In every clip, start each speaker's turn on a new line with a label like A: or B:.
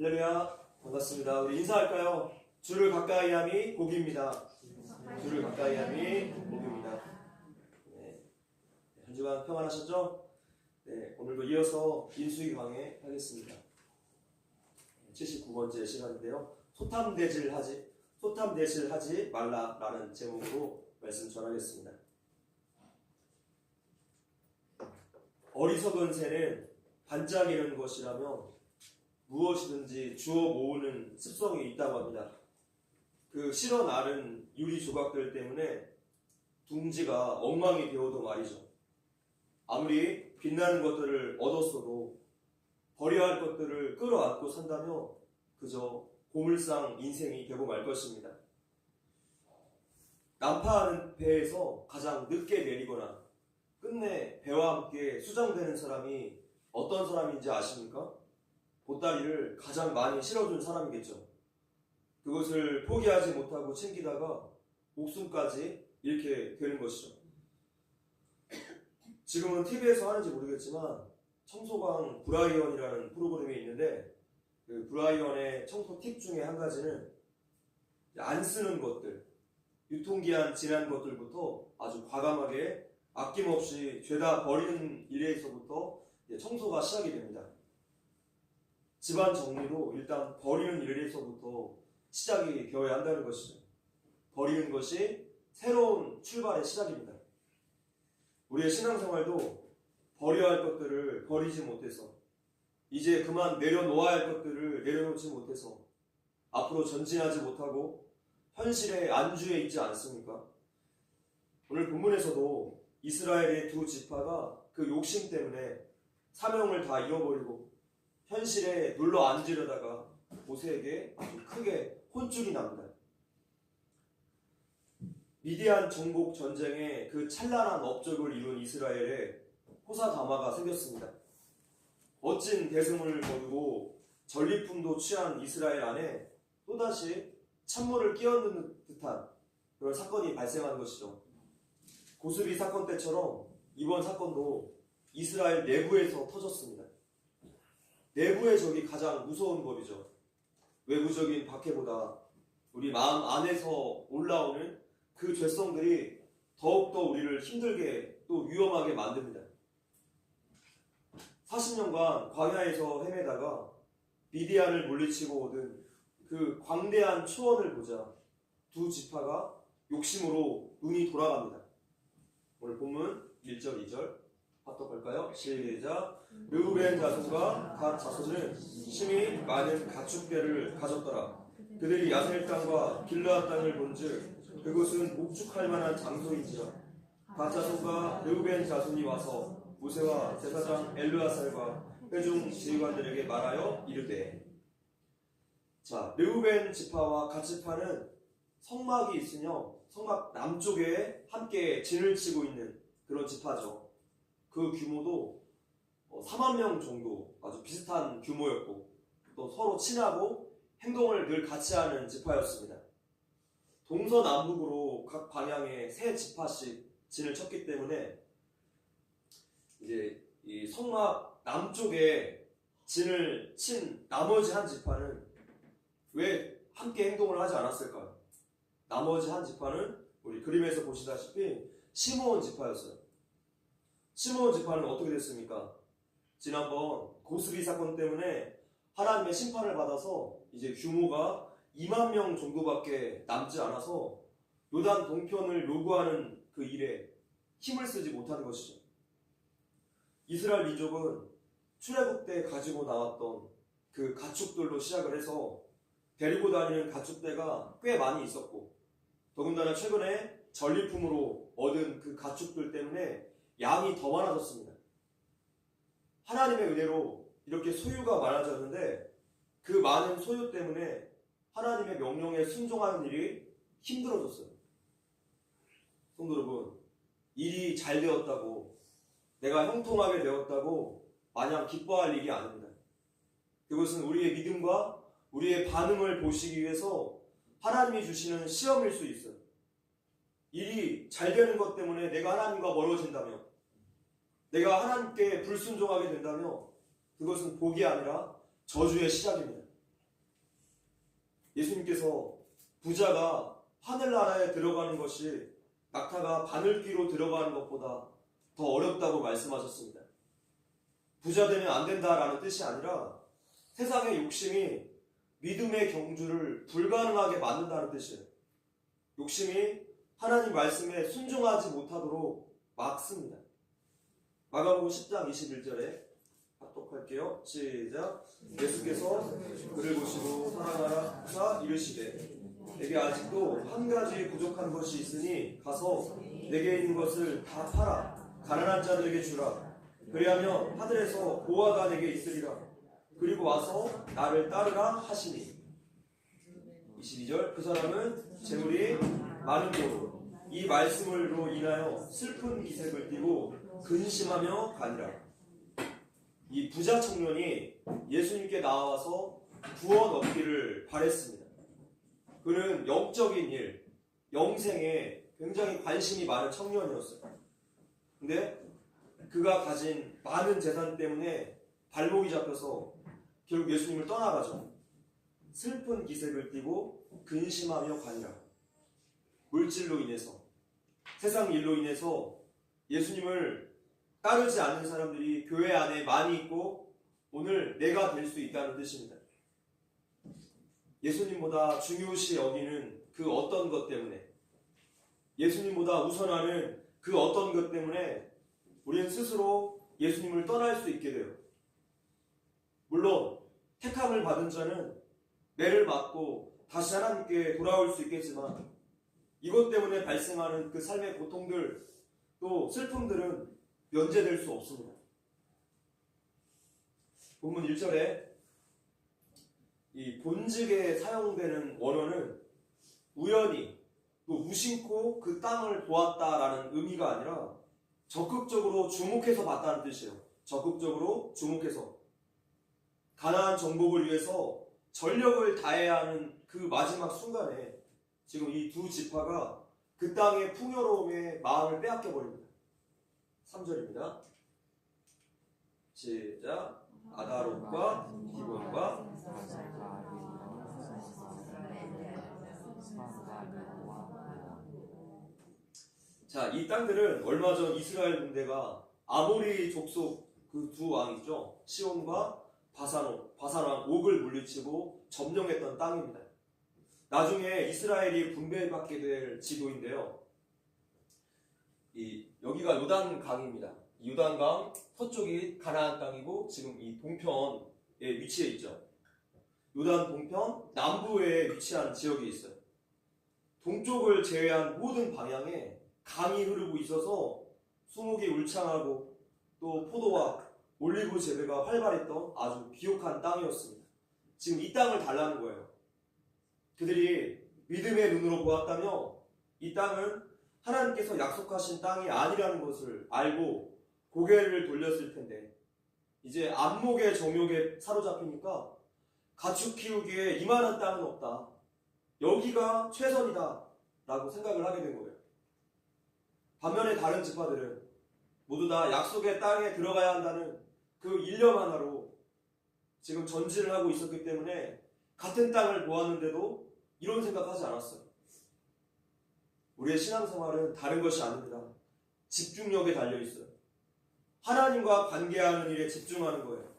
A: 할렐루야, 반갑습니다. 우리 인사할까요? 주를 가까이 함이 복입니다. 주를 가까이 함이 복입니다. 네. 한 주간 평안하셨죠? 네, 오늘도 이어서 인수기 강해 하겠습니다. 79번째 시간인데요. 소탐대질하지 말라라는 제목으로 말씀 전하겠습니다. 어리석은 새는 반짝이는 것이라며 무엇이든지 주워 모으는 습성이 있다고 합니다. 그 실어 나른 유리 조각들 때문에 둥지가 엉망이 되어도 말이죠. 아무리 빛나는 것들을 얻었어도 버려야 할 것들을 끌어안고 산다며 그저 고물상 인생이 되고 말 것입니다. 난파하는 배에서 가장 늦게 내리거나 끝내 배와 함께 수장되는 사람이 어떤 사람인지 아십니까? 보따리를 가장 많이 실어준 사람이겠죠. 그것을 포기하지 못하고 챙기다가 목숨까지 잃게 되는 것이죠. 지금은 TV에서 하는지 모르겠지만 청소광 브라이언이라는 프로그램이 있는데 그 브라이언의 청소 팁 중에 한 가지는 안 쓰는 것들, 유통기한 지난 것들부터 아주 과감하게 아낌없이 죄다 버리는 일에서부터 청소가 시작이 됩니다. 집안 정리도 일단 버리는 일에서부터 시작이 되어야 한다는 것이죠. 버리는 것이 새로운 출발의 시작입니다. 우리의 신앙생활도 버려야 할 것들을 버리지 못해서 이제 그만 내려놓아야 할 것들을 내려놓지 못해서 앞으로 전진하지 못하고 현실의 안주해 있지 않습니까? 오늘 본문에서도 이스라엘의 두 지파가 그 욕심 때문에 사명을 다 잃어버리고 현실에 눌러 앉으려다가 모세에게 아주 크게 혼쭐이 납니다. 미디안 정복 전쟁에 그 찬란한 업적을 이룬 이스라엘에 호사다마가 생겼습니다. 멋진 대승을 거두고 전리품도 취한 이스라엘 안에 또다시 찬물을 끼얹는 듯한 그런 사건이 발생한 것이죠. 고스비 사건 때처럼 이번 사건도 이스라엘 내부에서 터졌습니다. 내부의 적이 가장 무서운 법이죠. 외부적인 박해보다 우리 마음 안에서 올라오는 그 죄성들이 더욱더 우리를 힘들게 또 위험하게 만듭니다. 40년간 광야에서 헤매다가 미디안을 물리치고 얻은 그 광대한 초원을 보자 두 지파가 욕심으로 눈이 돌아갑니다. 오늘 본문 1절, 2절 합독할까요? 시작. 르우벤 자손과 갓 자손은 심히 많은 가축대를 가졌더라. 그들이 야셀 땅과 길르앗 땅을 본즉 그곳은 목축할 만한 장소인지라. 갓 자손과 르우벤 자손이 와서 모세와 제사장 엘르아살과 회중 지휘관들에게 말하여 이르되. 자, 르우벤 지파와 갓 지파는 성막이 있으며 성막 남쪽에 함께 진을 치고 있는 그런 지파죠. 그 규모도 4만 명 정도 아주 비슷한 규모였고 또 서로 친하고 행동을 늘 같이 하는 지파였습니다. 동서남북으로 각 방향에 세 지파씩 진을 쳤기 때문에 이제 이 성막 남쪽에 진을 친 나머지 한 지파는 왜 함께 행동을 하지 않았을까요? 나머지 한 지파는 우리 그림에서 보시다시피 시므온 지파였어요. 시므온 지파는 어떻게 됐습니까? 지난번 고스비 사건 때문에 하나님의 심판을 받아서 이제 규모가 2만 명 정도밖에 남지 않아서 요단 동편을 요구하는 그 일에 힘을 쓰지 못하는 것이죠. 이스라엘 민족은 출애굽 때 가지고 나왔던 그 가축들로 시작을 해서 데리고 다니는 가축대가 꽤 많이 있었고 더군다나 최근에 전리품으로 얻은 그 가축들 때문에 양이 더 많아졌습니다. 하나님의 은혜로 이렇게 소유가 많아졌는데 그 많은 소유 때문에 하나님의 명령에 순종하는 일이 힘들어졌어요. 성도 여러분, 일이 잘 되었다고 내가 형통하게 되었다고 마냥 기뻐할 일이 아닙니다. 그것은 우리의 믿음과 우리의 반응을 보시기 위해서 하나님이 주시는 시험일 수 있어요. 일이 잘 되는 것 때문에 내가 하나님과 멀어진다며 내가 하나님께 불순종하게 된다며 그것은 복이 아니라 저주의 시작입니다. 예수님께서 부자가 하늘나라에 들어가는 것이 낙타가 바늘귀로 들어가는 것보다 더 어렵다고 말씀하셨습니다. 부자 되면 안 된다라는 뜻이 아니라 세상의 욕심이 믿음의 경주를 불가능하게 만든다는 뜻이에요. 욕심이 하나님 말씀에 순종하지 못하도록 막습니다. 마가복음 10장 21절에 합독할게요. 시작. 예수께서 그를 보시고 사랑하라 하사 이르시되 내게 아직도 한 가지 부족한 것이 있으니 가서 내게 있는 것을 다 팔아 가난한 자들에게 주라. 그리하면 하늘에서 보화가 내게 있으리라. 그리고 와서 나를 따르라 하시니. 22절. 그 사람은 재물이 많은 고로 이 말씀으로 인하여 슬픈 기색을 띠고 근심하며 가니라. 이 부자 청년이 예수님께 나와서 구원 얻기를 바랬습니다. 그는 영적인 일, 영생에 굉장히 관심이 많은 청년이었어요. 근데 그가 가진 많은 재산 때문에 발목이 잡혀서 결국 예수님을 떠나가죠. 슬픈 기색을 띠고 근심하며 가니라. 물질로 인해서, 세상 일로 인해서 예수님을 따르지 않는 사람들이 교회 안에 많이 있고 오늘 내가 될 수 있다는 뜻입니다. 예수님보다 중요시 여기는 그 어떤 것 때문에, 예수님보다 우선하는 그 어떤 것 때문에 우리는 스스로 예수님을 떠날 수 있게 돼요. 물론 택함을 받은 자는 매를 맞고 다시 하나님께 돌아올 수 있겠지만 이것 때문에 발생하는 그 삶의 고통들, 또 슬픔들은 면제될 수 없습니다. 본문 1절에 이 본직에 사용되는 원어는 우연히 또 무심코 그 땅을 보았다라는 의미가 아니라 적극적으로 주목해서 봤다는 뜻이에요. 적극적으로 주목해서 가나안 정복을 위해서 전력을 다해야 하는 그 마지막 순간에 지금 이 두 지파가 그 땅의 풍요로움에 마음을 빼앗겨 버립니다. 3절입니다. 시작. 아다롯과 디본과 자, 이 땅들은 얼마 전 이스라엘 군대가 아모리 족속 그 두 왕이죠. 시온과 바산 왕 옥을 물리치고 점령했던 땅입니다. 나중에 이스라엘이 분배받게 될 지도인데요. 여기가 요단강입니다. 요단강 서쪽이 가나안 땅이고 지금 이 동편에 위치해 있죠. 요단 동편 남부에 위치한 지역이 있어요. 동쪽을 제외한 모든 방향에 강이 흐르고 있어서 수목이 울창하고 또 포도와 올리브 재배가 활발했던 아주 비옥한 땅이었습니다. 지금 이 땅을 달라는 거예요. 그들이 믿음의 눈으로 보았다며 이 땅은 하나님께서 약속하신 땅이 아니라는 것을 알고 고개를 돌렸을 텐데 이제 안목의 정욕에 사로잡히니까 가축 키우기에 이만한 땅은 없다. 여기가 최선이다 라고 생각을 하게 된 거예요. 반면에 다른 지파들은 모두 다 약속의 땅에 들어가야 한다는 그 일념 하나로 지금 전진을 하고 있었기 때문에 같은 땅을 보았는데도 이런 생각하지 않았어요. 우리의 신앙생활은 다른 것이 아닙니다. 집중력에 달려있어요. 하나님과 관계하는 일에 집중하는 거예요.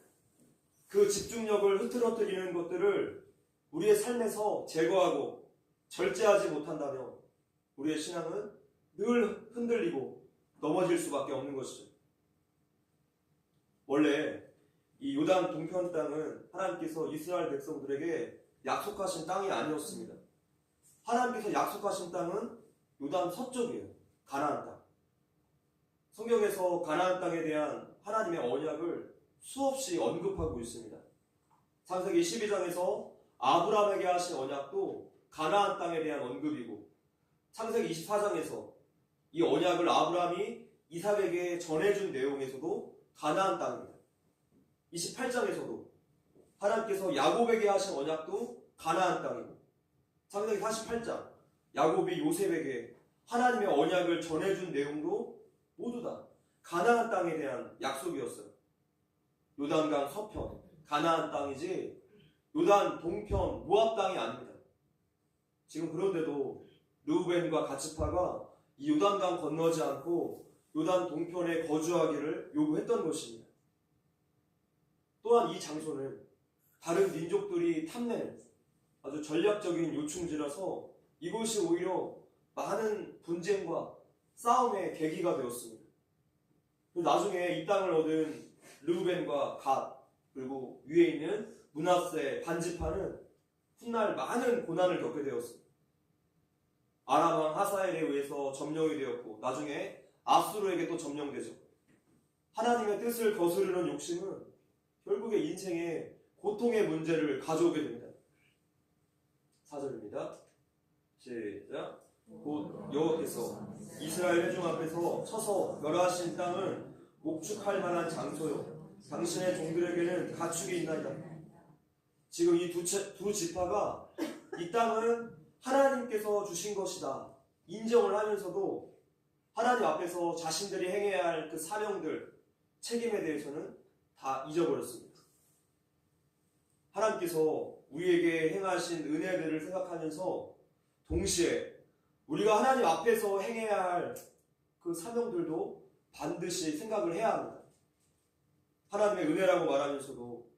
A: 그 집중력을 흐트러뜨리는 것들을 우리의 삶에서 제거하고 절제하지 못한다면 우리의 신앙은 늘 흔들리고 넘어질 수밖에 없는 것이죠. 원래 이 요단 동편 땅은 하나님께서 이스라엘 백성들에게 약속하신 땅이 아니었습니다. 하나님께서 약속하신 땅은 요단 서쪽이에요. 가나안 땅. 성경에서 가나안 땅에 대한 하나님의 언약을 수없이 언급하고 있습니다. 창세기 12장에서 아브라함에게 하신 언약도 가나안 땅에 대한 언급이고 창세기 24장에서 이 언약을 아브라함이 이삭에게 전해준 내용에서도 가나안 땅입니다. 28장에서도 하나님께서 야곱에게 하신 언약도 가나안 땅이고 창세기 48장 야곱이 요셉에게 하나님의 언약을 전해준 내용도 모두 다 가나안 땅에 대한 약속이었어요. 요단강 서편 가나안 땅이지 요단 동편 모압 땅이 아닙니다. 지금 그런데도 르우벤과 갓지파가 이 요단강 건너지 않고 요단 동편에 거주하기를 요구했던 것입니다. 또한 이 장소는 다른 민족들이 탐내는 아주 전략적인 요충지라서 이곳이 오히려 많은 분쟁과 싸움의 계기가 되었습니다. 나중에 이 땅을 얻은 르우벤과 갓 그리고 위에 있는 므낫세 반지파는 훗날 많은 고난을 겪게 되었습니다. 아람 왕 하사엘에 의해서 점령이 되었고 나중에 압수르에게 또 점령되죠. 하나님의 뜻을 거스르는 욕심은 결국에 인생에 고통의 문제를 가져오게 됩니다. 4절입니다. 시작. 곧 여호와께서 이스라엘 회중 앞에서 쳐서 멸하신 땅은 목축할 만한 장소요 당신의 종들에게는 가축이 있나이다. 지금 이 두 지파가 이 땅은 하나님께서 주신 것이다 인정을 하면서도 하나님 앞에서 자신들이 행해야 할 그 사명들, 책임에 대해서는 다 잊어버렸습니다. 하나님께서 우리에게 행하신 은혜들을 생각하면서 동시에 우리가 하나님 앞에서 행해야 할 그 사명들도 반드시 생각을 해야 합니다. 하나님의 은혜라고 말하면서도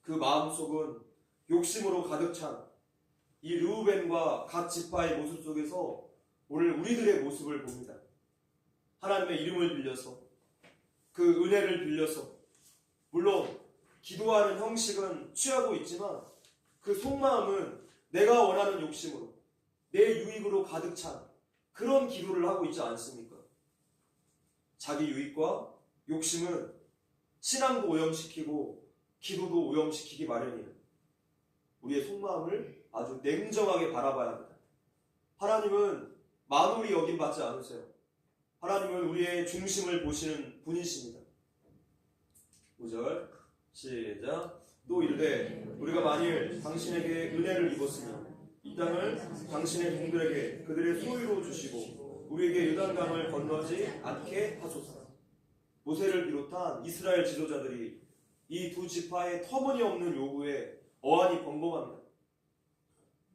A: 그 마음속은 욕심으로 가득 찬 이 르우벤과 갓 지파의 모습 속에서 오늘 우리들의 모습을 봅니다. 하나님의 이름을 빌려서 그 은혜를 빌려서 물론 기도하는 형식은 취하고 있지만 그 속마음은 내가 원하는 욕심으로 내 유익으로 가득 찬 그런 기도를 하고 있지 않습니까? 자기 유익과 욕심은 신앙도 오염시키고 기도도 오염시키기 마련이에요. 우리의 속마음을 아주 냉정하게 바라봐야 합니다. 하나님은 만홀히 여김받지 않으세요. 하나님은 우리의 중심을 보시는 분이십니다. 5절 시작. 또 이르되 우리가 만일 당신에게 은혜를 입었으면 이 땅을 당신의 종들에게 그들의 소유로 주시고 우리에게 요단강을 건너지 않게 하소서. 모세를 비롯한 이스라엘 지도자들이 이 두 지파의 터무니없는 요구에 어안이 벙벙합니다.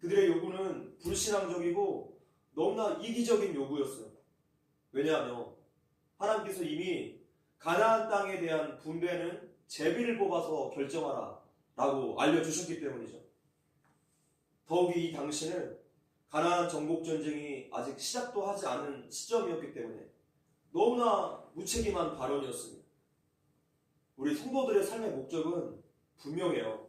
A: 그들의 요구는 불신앙적이고 너무나 이기적인 요구였어요. 왜냐하면 하나님께서 이미 가나안 땅에 대한 분배는 제비를 뽑아서 결정하라 라고 알려주셨기 때문이죠. 더욱이 이 당시는 가나안 정복전쟁이 아직 시작도 하지 않은 시점이었기 때문에 너무나 무책임한 발언이었습니다. 우리 성도들의 삶의 목적은 분명해요.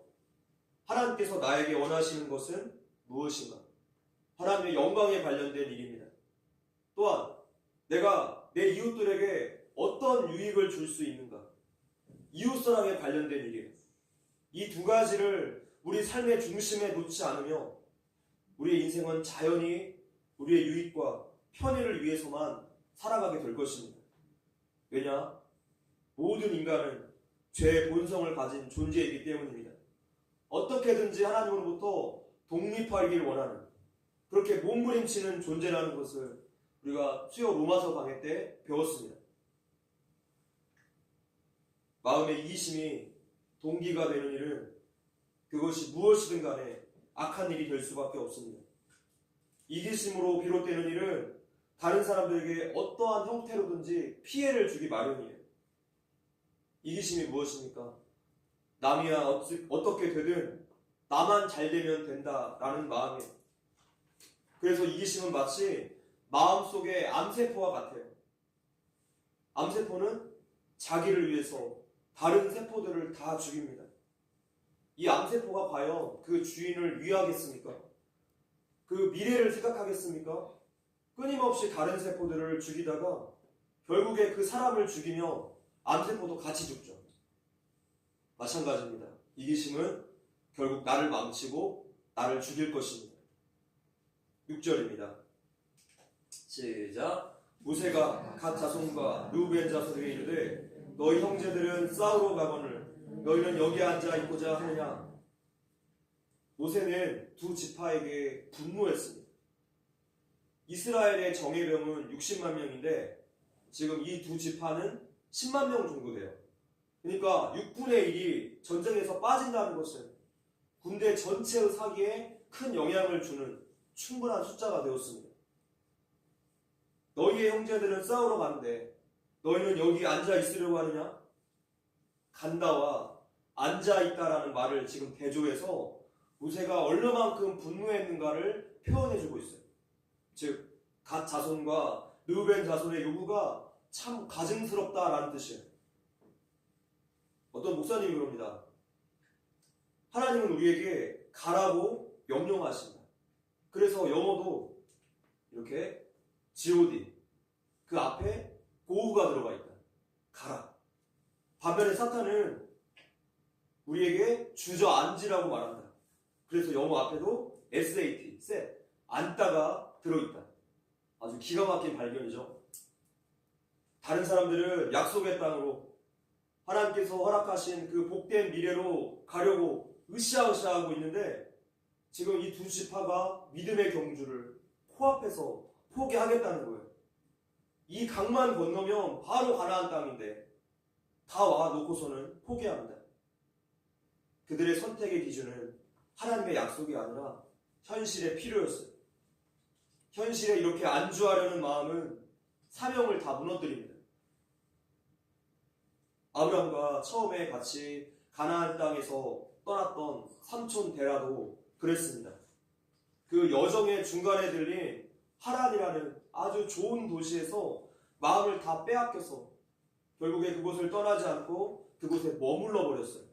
A: 하나님께서 나에게 원하시는 것은 무엇인가? 하나님의 영광에 관련된 일입니다. 또한 내가 내 이웃들에게 어떤 유익을 줄 수 있는가? 이웃사랑에 관련된 일이에요. 이 두 가지를 우리 삶의 중심에 놓지 않으며 우리의 인생은 자연히 우리의 유익과 편의를 위해서만 살아가게 될 것입니다. 왜냐? 모든 인간은 죄의 본성을 가진 존재이기 때문입니다. 어떻게든지 하나님으로부터 독립하기를 원하는 그렇게 몸부림치는 존재라는 것을 우리가 수요 로마서 강의 때 배웠습니다. 마음의 이기심이 동기가 되는 일은 그것이 무엇이든 간에 악한 일이 될 수밖에 없습니다. 이기심으로 비롯되는 일은 다른 사람들에게 어떠한 형태로든지 피해를 주기 마련이에요. 이기심이 무엇입니까? 남이야 어떻게 되든 나만 잘 되면 된다라는 마음이에요. 그래서 이기심은 마치 마음속의 암세포와 같아요. 암세포는 자기를 위해서 다른 세포들을 다 죽입니다. 이 암세포가 과연 그 주인을 위하겠습니까? 그 미래를 생각하겠습니까? 끊임없이 다른 세포들을 죽이다가 결국에 그 사람을 죽이며 암세포도 같이 죽죠. 마찬가지입니다. 이기심은 결국 나를 망치고 나를 죽일 것입니다. 6절입니다. 시작. 모세가 갓 자손과 르우벤 자손에게 이르되 너희 형제들은 싸우러 가거늘 너희는 여기 앉아 있고자 하느냐. 모세는 두 지파에게 분노했습니다. 이스라엘의 정예병은 60만 명인데 지금 이 두 지파는 10만 명 정도 돼요. 그러니까 6분의 1이 전쟁에서 빠진다는 것은 군대 전체의 사기에 큰 영향을 주는 충분한 숫자가 되었습니다. 너희의 형제들은 싸우러 가는데 너희는 여기 앉아 있으려고 하느냐? 간다와 앉아 있다라는 말을 지금 대조해서 모세가 얼마만큼 분노했는가를 표현해주고 있어요. 즉, 갓 자손과 르우벤 자손의 요구가 참 가증스럽다라는 뜻이에요. 어떤 목사님이 그럽니다. 하나님은 우리에게 가라고 명령하신다. 그래서 영어도 이렇게 God, 그 앞에 고우가 들어가 있다. 가라. 반면에 사탄은 우리에게 주저앉으라고 말한다. 그래서 영어 앞에도 SAT, set, 앉다가 들어있다. 아주 기가 막힌 발견이죠. 다른 사람들은 약속의 땅으로 하나님께서 허락하신 그 복된 미래로 가려고 으쌰으쌰하고 있는데 지금 이 두 지파가 믿음의 경주를 코앞에서 포기하겠다는 거예요. 이 강만 건너면 바로 가나안 땅인데 다 와 놓고서는 포기합니다. 그들의 선택의 기준은 하나님의 약속이 아니라 현실의 필요였어요. 현실에 이렇게 안주하려는 마음은 사명을 다 무너뜨립니다. 아브라함과 처음에 같이 가나안 땅에서 떠났던 삼촌 데라도 그랬습니다. 그 여정의 중간에 들린 하란이라는 아주 좋은 도시에서 마음을 다 빼앗겨서 결국에 그곳을 떠나지 않고 그곳에 머물러 버렸어요.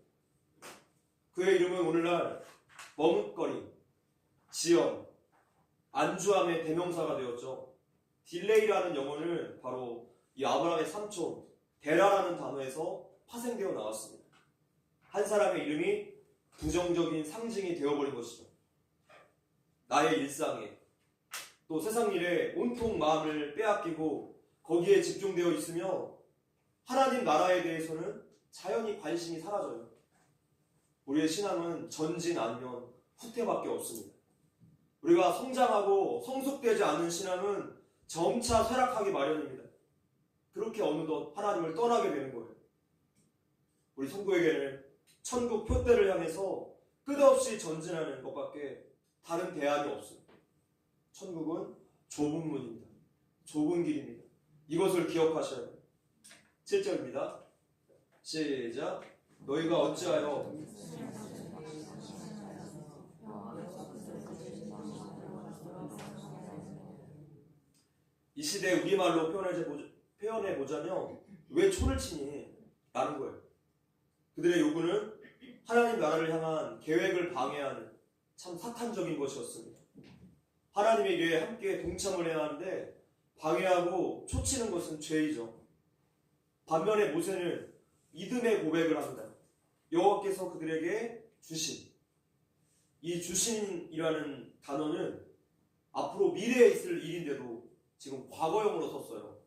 A: 그의 이름은 오늘날 머뭇거림, 지연, 안주함의 대명사가 되었죠. 딜레이라는 영어는 바로 이 아브라함의 삼촌 데라라는 단어에서 파생되어 나왔습니다. 한 사람의 이름이 부정적인 상징이 되어버린 것이죠. 나의 일상에 또 세상 일에 온통 마음을 빼앗기고 거기에 집중되어 있으며 하나님 나라에 대해서는 자연히 관심이 사라져요. 우리의 신앙은 전진 아니면 후퇴밖에 없습니다. 우리가 성장하고 성숙되지 않은 신앙은 점차 쇠락하기 마련입니다. 그렇게 어느덧 하나님을 떠나게 되는 거예요. 우리 성도에게는 천국 표대를 향해서 끝없이 전진하는 것밖에 다른 대안이 없어요. 천국은 좁은 문입니다. 좁은 길입니다. 이것을 기억하셔야 돼요. 7절입니다. 시작. 너희가 어찌하여 이 시대 우리말로 표현해보자면 왜 초를 치니? 라는 거예요. 그들의 요구는 하나님 나라를 향한 계획을 방해하는 참 사탄적인 것이었습니다. 하나님의 일에 함께 동참을 해야 하는데 방해하고 초치는 것은 죄이죠. 반면에 모세는 믿음의 고백을 합니다. 여호와께서 그들에게 주신 이 주신이라는 단어는 앞으로 미래에 있을 일인데도 지금 과거형으로 썼어요.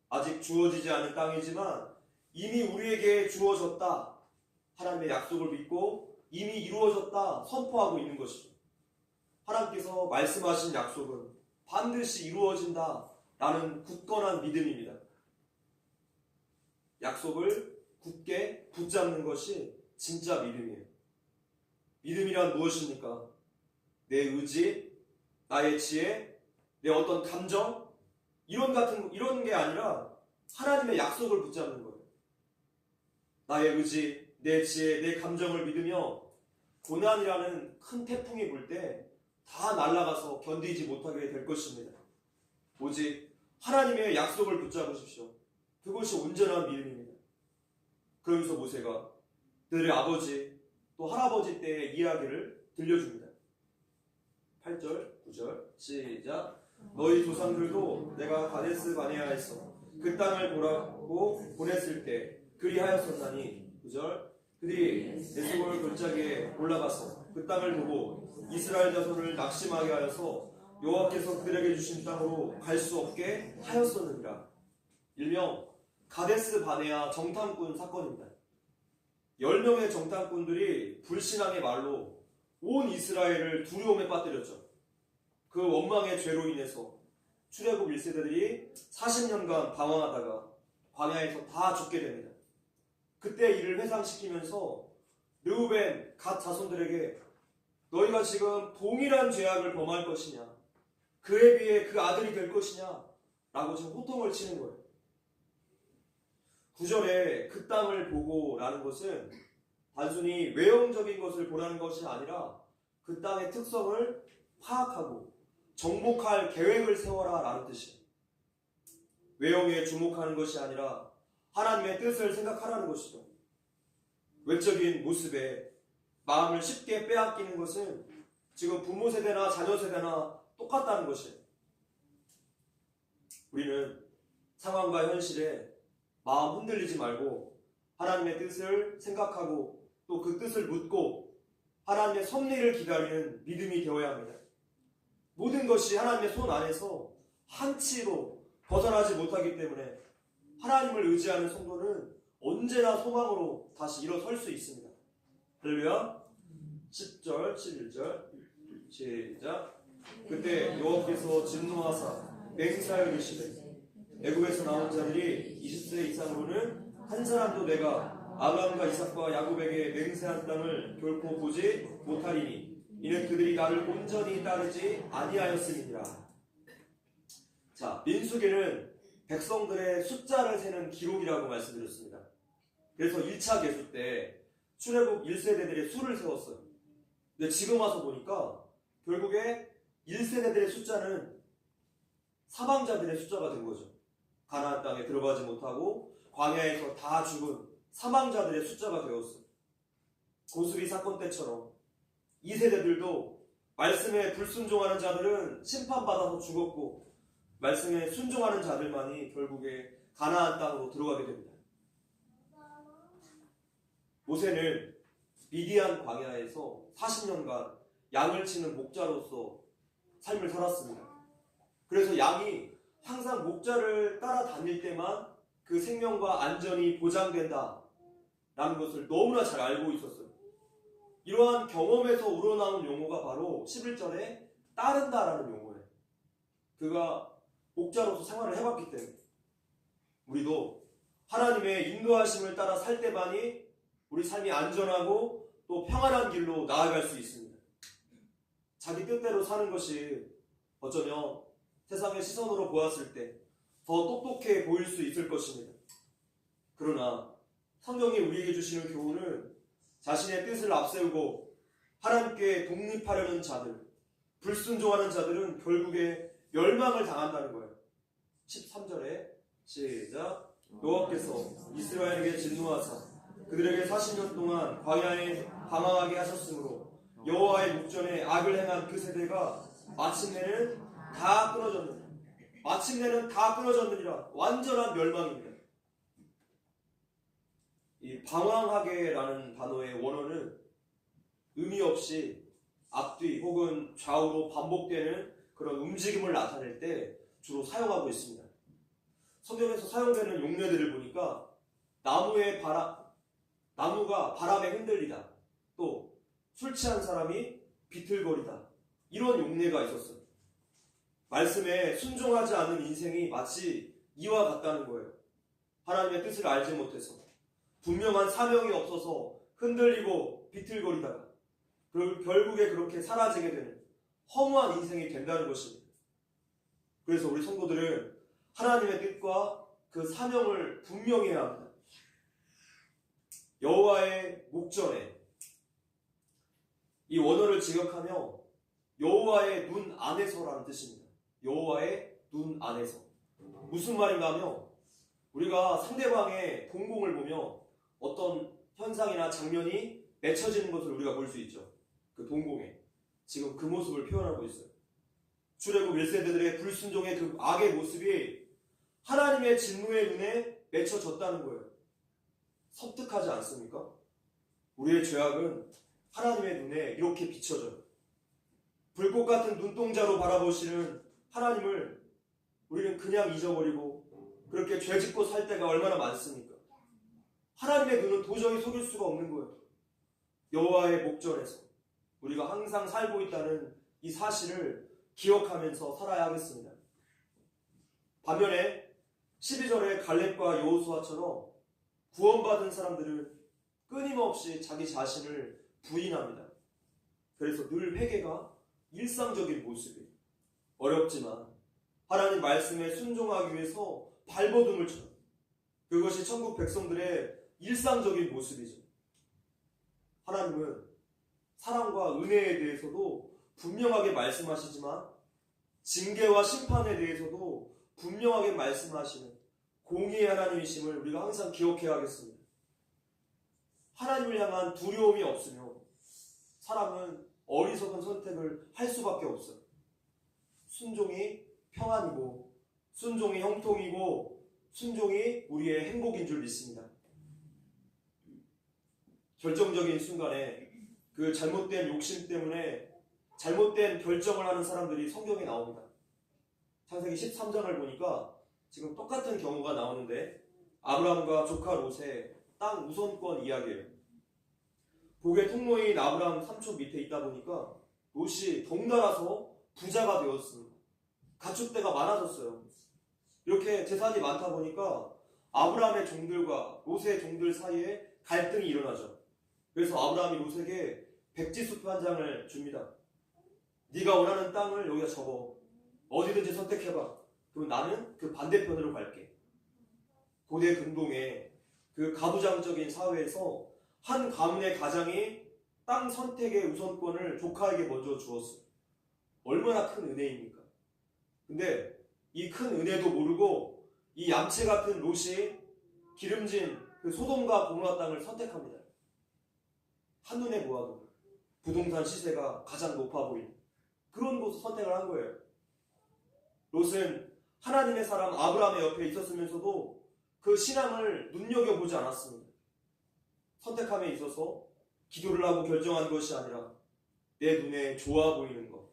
A: 아직 주어지지 않은 땅이지만 이미 우리에게 주어졌다. 하나님의 약속을 믿고 이미 이루어졌다 선포하고 있는 것이죠. 하나님께서 말씀하신 약속은 반드시 이루어진다 라는 굳건한 믿음입니다. 약속을 굳게 붙잡는 것이 진짜 믿음이에요. 믿음이란 무엇입니까? 내 의지, 나의 지혜, 내 어떤 감정 이런 게 아니라 하나님의 약속을 붙잡는 거예요. 나의 의지, 내 지혜, 내 감정을 믿으며 고난이라는 큰 태풍이 불 때 다 날아가서 견디지 못하게 될 것입니다. 오직 하나님의 약속을 붙잡으십시오. 그것이 온전한 믿음입니다. 그러면서 모세가 그들의 아버지 또 할아버지 때의 이야기를 들려줍니다. 8절, 9절 시작. 너희 조상들도 내가 가데스 바네아에서 그 땅을 보라고 보냈을 때 그리하였었나니. 9절. 그들이 에스골 골짜기에 올라가서 그 땅을 보고 이스라엘 자손을 낙심하게 하여서 여호와께서 그들에게 주신 땅으로 갈 수 없게 하였었느니라. 일명 가데스 바네아 정탐꾼 사건입니다. 10명의 정탐꾼들이 불신앙의 말로 온 이스라엘을 두려움에 빠뜨렸죠. 그 원망의 죄로 인해서 출애굽 1세대들이 40년간 방황하다가 광야에서 다 죽게 됩니다. 그때 이를 회상시키면서 르우벤 갓 자손들에게 너희가 지금 동일한 죄악을 범할 것이냐? 그에 비해 그 아들이 될 것이냐? 라고 지금 호통을 치는 거예요. 9절에 그 땅을 보고 라는 것은 단순히 외형적인 것을 보라는 것이 아니라 그 땅의 특성을 파악하고 정복할 계획을 세워라 라는 뜻이에요. 외형에 주목하는 것이 아니라 하나님의 뜻을 생각하라는 것이죠. 외적인 모습에 마음을 쉽게 빼앗기는 것은 지금 부모 세대나 자녀 세대나 똑같다는 것이에요. 우리는 상황과 현실에 마음 흔들리지 말고 하나님의 뜻을 생각하고 또 그 뜻을 묻고 하나님의 섭리를 기다리는 믿음이 되어야 합니다. 모든 것이 하나님의 손 안에서 한치로 벗어나지 못하기 때문에 하나님을 의지하는 성도는 언제나 소망으로 다시 일어설 수 있습니다. 할렐루야. 10절, 11절 시작. 그때 여호와께서 진노하사 맹세하여 이르시되 애굽에서 나온 자들이 20세 이상으로는 한 사람도 내가 아브라함과 이삭과 야곱에게 맹세한 땅을 결코 보지 못하리니 이는 그들이 나를 온전히 따르지 아니하였음이니라. 자, 민수기는 백성들의 숫자를 세는 기록이라고 말씀드렸습니다. 그래서 1차 계수 때 출애굽 1세대들의 수를 세웠어요. 근데 지금 와서 보니까 결국에 1세대들의 숫자는 사망자들의 숫자가 된 거죠. 가나안 땅에 들어가지 못하고 광야에서 다 죽은 사망자들의 숫자가 되었어요. 고스비 사건 때처럼 2세대들도 말씀에 불순종하는 자들은 심판받아서 죽었고 말씀에 순종하는 자들만이 결국에 가나안 땅으로 들어가게 됩니다. 모세는 미디안 광야에서 40년간 양을 치는 목자로서 삶을 살았습니다. 그래서 양이 항상 목자를 따라다닐 때만 그 생명과 안전이 보장된다 라는 것을 너무나 잘 알고 있었어요. 이러한 경험에서 우러나온 용어가 바로 11절에 따른다라는 용어예요. 그가 목자로서 생활을 해봤기 때문에 우리도 하나님의 인도하심을 따라 살 때만이 우리 삶이 안전하고 또 평안한 길로 나아갈 수 있습니다. 자기 뜻대로 사는 것이 어쩌면 세상의 시선으로 보았을 때 더 똑똑해 보일 수 있을 것입니다. 그러나 성경이 우리에게 주시는 교훈은 자신의 뜻을 앞세우고 하나님께 독립하려는 자들, 불순종하는 자들은 결국에 멸망을 당한다는 거예요. 13절에 시작. 여호와께서 이스라엘에게 진노하사 그들에게 40년 동안 광야에 방황하게 하셨으므로 여호와의 목전에 악을 행한 그 세대가 마침내는 다 끊어졌느니라. 완전한 멸망입니다. 이 방황하게라는 단어의 원어는 의미 없이 앞뒤 혹은 좌우로 반복되는 그런 움직임을 나타낼 때 주로 사용하고 있습니다. 성경에서 사용되는 용례들을 보니까 나무가 바람에 흔들리다, 또 술 취한 사람이 비틀거리다, 이런 용례가 있었어요. 말씀에 순종하지 않는 인생이 마치 이와 같다는 거예요. 하나님의 뜻을 알지 못해서 분명한 사명이 없어서 흔들리고 비틀거리다가 결국에 그렇게 사라지게 되는 허무한 인생이 된다는 것입니다. 그래서 우리 성도들은 하나님의 뜻과 그 사명을 분명히 해야 합니다. 여호와의 목전에 이 원어를 직역하며 여호와의 눈 안에서라는 뜻입니다. 여호와의 눈 안에서. 무슨 말인가 하며 우리가 상대방의 동공을 보며 어떤 현상이나 장면이 맺혀지는 것을 우리가 볼 수 있죠. 그 동공에 지금 그 모습을 표현하고 있어요. 출애굽 1세대들의 불순종의 그 악의 모습이 하나님의 진노의 눈에 맺혀졌다는 거예요. 섬뜩하지 않습니까? 우리의 죄악은 하나님의 눈에 이렇게 비춰져요. 불꽃 같은 눈동자로 바라보시는 하나님을 우리는 그냥 잊어버리고 그렇게 죄짓고 살 때가 얼마나 많습니까? 하나님의 눈은 도저히 속일 수가 없는 거예요. 여호와의 목전에서 우리가 항상 살고 있다는 이 사실을 기억하면서 살아야 하겠습니다. 반면에 12절의 갈렙과 여호수아처럼 구원받은 사람들은 끊임없이 자기 자신을 부인합니다. 그래서 늘 회개가 일상적인 모습이에요. 어렵지만 하나님 말씀에 순종하기 위해서 발버둥을 쳐요. 그것이 천국 백성들의 일상적인 모습이죠. 하나님은 사랑과 은혜에 대해서도 분명하게 말씀하시지만 징계와 심판에 대해서도 분명하게 말씀하시는 공의의 하나님이심을 우리가 항상 기억해야 하겠습니다. 하나님을 향한 두려움이 없으면 사람은 어리석은 선택을 할 수밖에 없어요. 순종이 평안이고 순종이 형통이고 순종이 우리의 행복인 줄 믿습니다. 결정적인 순간에 그 잘못된 욕심 때문에 잘못된 결정을 하는 사람들이 성경에 나옵니다. 창세기 13장을 보니까 지금 똑같은 경우가 나오는데 아브라함과 조카 롯의 땅 우선권 이야기예요. 복의 통로인 아브라함 삼촌 밑에 있다 보니까 롯이 덩달아서 부자가 되었습니다. 가축대가 많아졌어요. 이렇게 재산이 많다 보니까 아브라함의 종들과 롯의 종들 사이에 갈등이 일어나죠. 그래서 아브라함이 롯에게 백지숲 한 장을 줍니다. 네가 원하는 땅을 여기다 적어. 어디든지 선택해봐. 그럼 나는 그 반대편으로 갈게. 고대 근동의 그 가부장적인 사회에서 한 가문의 가장이 땅 선택의 우선권을 조카에게 먼저 주었어요. 얼마나 큰 은혜입니까? 근데 이 큰 은혜도 모르고 이 얌체 같은 롯이 기름진 그 소돔과 고모라 땅을 선택합니다. 한눈에 보아도 부동산 시세가 가장 높아 보이는 그런 곳을 선택을 한 거예요. 롯은 하나님의 사람 아브라함의 옆에 있었으면서도 그 신앙을 눈여겨보지 않았습니다. 선택함에 있어서 기도를 하고 결정한 것이 아니라 내 눈에 좋아 보이는 것,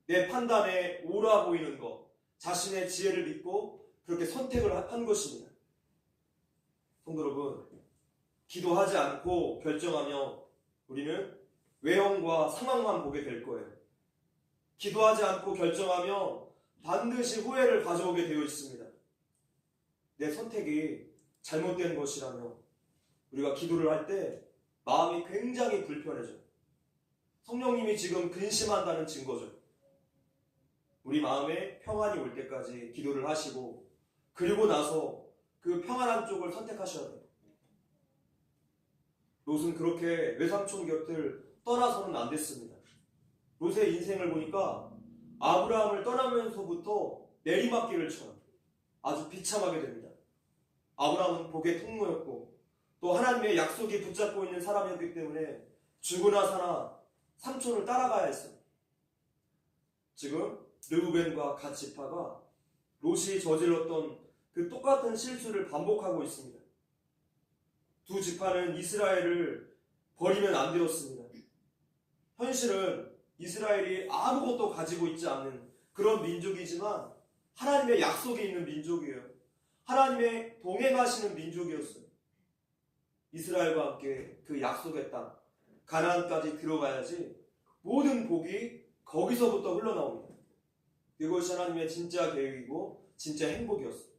A: 내 판단에 옳아 보이는 것, 자신의 지혜를 믿고 그렇게 선택을 한 것입니다. 성도 여러분, 기도하지 않고 결정하며 우리는 외형과 상황만 보게 될 거예요. 기도하지 않고 결정하며 반드시 후회를 가져오게 되어 있습니다. 내 선택이 잘못된 것이라며 우리가 기도를 할 때 마음이 굉장히 불편해져요. 성령님이 지금 근심한다는 증거죠. 우리 마음에 평안이 올 때까지 기도를 하시고 그리고 나서 그 평안한 쪽을 선택하셔야 돼요. 롯은 그렇게 외삼촌 곁을 떠나서는 안 됐습니다. 롯의 인생을 보니까 아브라함을 떠나면서부터 내리막길을 쳐요. 아주 비참하게 됩니다. 아브라함은 복의 통로였고 또 하나님의 약속이 붙잡고 있는 사람이었기 때문에 죽으나 사나 삼촌을 따라가야 했어요. 지금 르우벤과 갓 지파가 롯이 저질렀던 그 똑같은 실수를 반복하고 있습니다. 두 지파는 이스라엘을 버리면 안 되었습니다. 현실은 이스라엘이 아무것도 가지고 있지 않는 그런 민족이지만 하나님의 약속이 있는 민족이에요. 하나님의 동행하시는 민족이었어요. 이스라엘과 함께 그 약속의 땅 가나안까지 들어가야지 모든 복이 거기서부터 흘러나옵니다. 이것이 하나님의 진짜 계획이고 진짜 행복이었어요.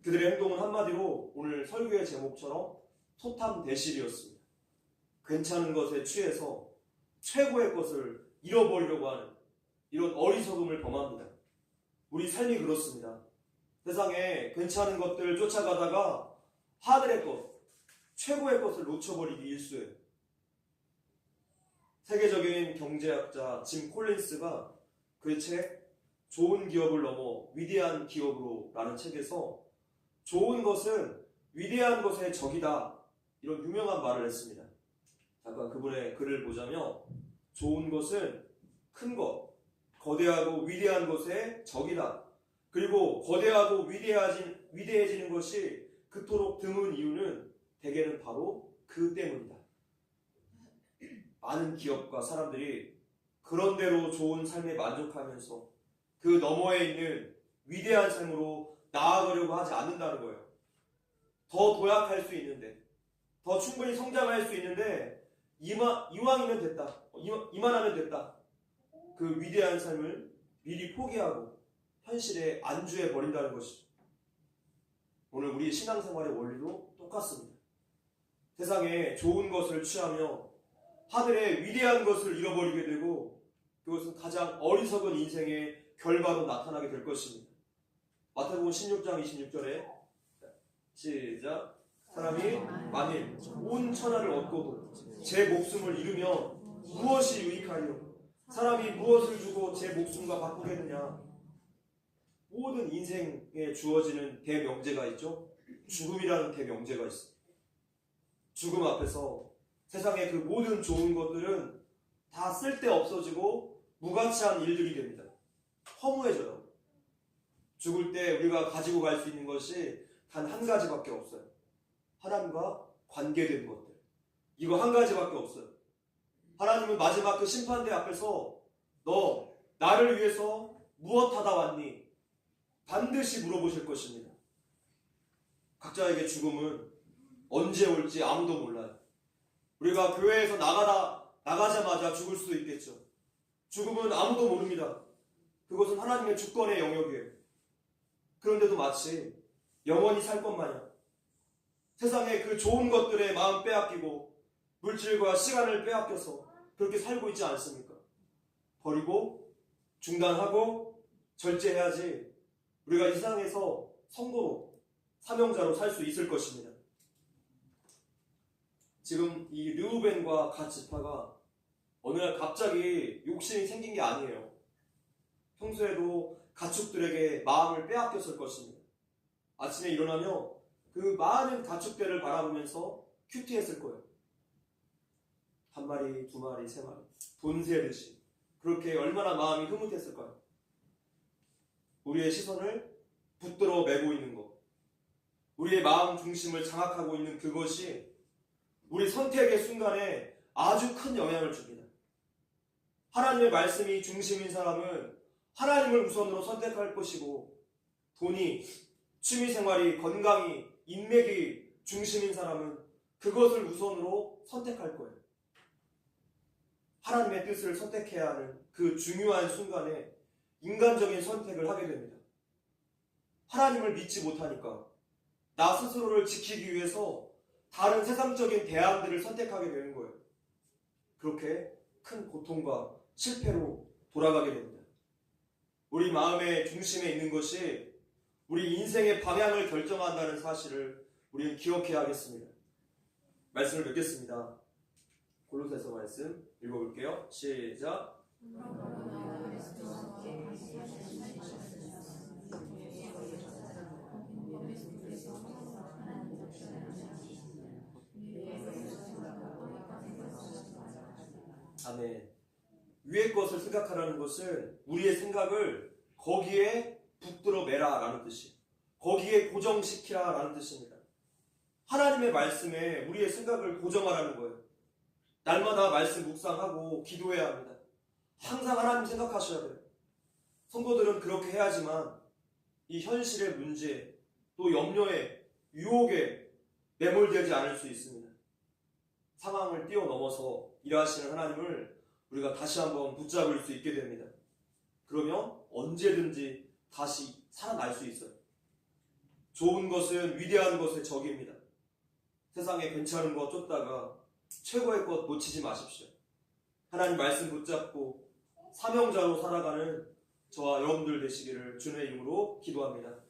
A: 그들의 행동은 한마디로 오늘 설교의 제목처럼 토탐대실이었습니다. 괜찮은 것에 취해서 최고의 것을 잃어버리려고 하는 이런 어리석음을 범합니다. 우리 삶이 그렇습니다. 세상에 괜찮은 것들을 쫓아가다가 하늘의 것, 최고의 것을 놓쳐버리기 일쑤예요. 세계적인 경제학자 짐 콜린스가 그 책 좋은 기업을 넘어 위대한 기업으로 라는 책에서 좋은 것은 위대한 것의 적이다 이런 유명한 말을 했습니다. 잠깐 그분의 글을 보자면 좋은 것은 큰 것, 거대하고 위대한 것의 적이다. 그리고 거대하고 위대해지는 것이 그토록 드문 이유는 대개는 바로 그 때문이다. 많은 기업과 사람들이 그런대로 좋은 삶에 만족하면서 그 너머에 있는 위대한 삶으로 나아가려고 하지 않는다는 거예요. 더 도약할 수 있는데, 더 충분히 성장할 수 있는데 이왕이면 됐다. 이만하면 됐다. 그 위대한 삶을 미리 포기하고 현실에 안주해 버린다는 것이죠. 오늘 우리 신앙생활의 원리도 똑같습니다. 세상에 좋은 것을 취하며 하늘의 위대한 것을 잃어버리게 되고 그것은 가장 어리석은 인생의 결과로 나타나게 될 것입니다. 마태복음 16장 26절에 시작. 사람이 만일 온 천하를 얻고도 제 목숨을 잃으면 무엇이 유익하리요? 사람이 무엇을 주고 제 목숨과 바꾸겠느냐? 모든 인생에 주어지는 대명제가 있죠. 죽음이라는 대명제가 있습니다. 죽음 앞에서 세상의 그 모든 좋은 것들은 다 쓸데 없어지고 무가치한 일들이 됩니다. 허무해져요. 죽을 때 우리가 가지고 갈 수 있는 것이 단 한 가지밖에 없어요. 하나님과 관계된 것들. 이거 한 가지밖에 없어요. 하나님은 마지막 그 심판대 앞에서 너 나를 위해서 무엇 하다 왔니? 반드시 물어보실 것입니다. 각자에게 죽음은 언제 올지 아무도 몰라요. 우리가 교회에서 나가자마자 죽을 수도 있겠죠. 죽음은 아무도 모릅니다. 그것은 하나님의 주권의 영역이에요. 그런데도 마치 영원히 살 것 마냥 세상의 그 좋은 것들에 마음 빼앗기고 물질과 시간을 빼앗겨서 그렇게 살고 있지 않습니까? 버리고 중단하고 절제해야지 우리가 이 세상에서 성도로 사명자로 살 수 있을 것입니다. 지금 이 르우벤과 갓 지파가 어느 날 갑자기 욕심이 생긴 게 아니에요. 평소에도 가축들에게 마음을 빼앗겼을 것입니다. 아침에 일어나며 그 많은 가축들을 바라보면서 큐티했을 거예요. 한 마리, 두 마리, 세 마리 본세듯이 그렇게 얼마나 마음이 흐뭇했을까요? 우리의 시선을 붙들어 매고 있는 것, 우리의 마음 중심을 장악하고 있는 그것이 우리 선택의 순간에 아주 큰 영향을 줍니다. 하나님의 말씀이 중심인 사람은 하나님을 우선으로 선택할 것이고, 돈이, 취미생활이, 건강이, 인맥이 중심인 사람은 그것을 우선으로 선택할 거예요. 하나님의 뜻을 선택해야 하는 그 중요한 순간에 인간적인 선택을 하게 됩니다. 하나님을 믿지 못하니까 나 스스로를 지키기 위해서 다른 세상적인 대안들을 선택하게 되는 거예요. 그렇게 큰 고통과 실패로 돌아가게 됩니다. 우리 마음의 중심에 있는 것이 우리 인생의 방향을 결정한다는 사실을 우리는 기억해야 하겠습니다. 말씀을 맺겠습니다. 골로새서 말씀 읽어볼게요. 시작. 아멘. 위의 것을 생각하라는 것은 우리의 생각을 거기에 붙들어 매라 라는 뜻이에요. 거기에 고정시키라 라는 뜻입니다. 하나님의 말씀에 우리의 생각을 고정하라는 거예요. 날마다 말씀 묵상하고 기도해야 합니다. 항상 하나님 생각하셔야 돼요. 성도들은 그렇게 해야지만 이 현실의 문제, 또 염려에, 유혹에 매몰되지 않을 수 있습니다. 상황을 뛰어넘어서 일하시는 하나님을 우리가 다시 한번 붙잡을 수 있게 됩니다. 그러면 언제든지 다시 살아날 수 있어요. 좋은 것은 위대한 것의 적입니다. 세상에 괜찮은 것 쫓다가 최고의 것 놓치지 마십시오. 하나님 말씀 붙잡고 사명자로 살아가는 저와 여러분들 되시기를 주님의 이름으로 기도합니다.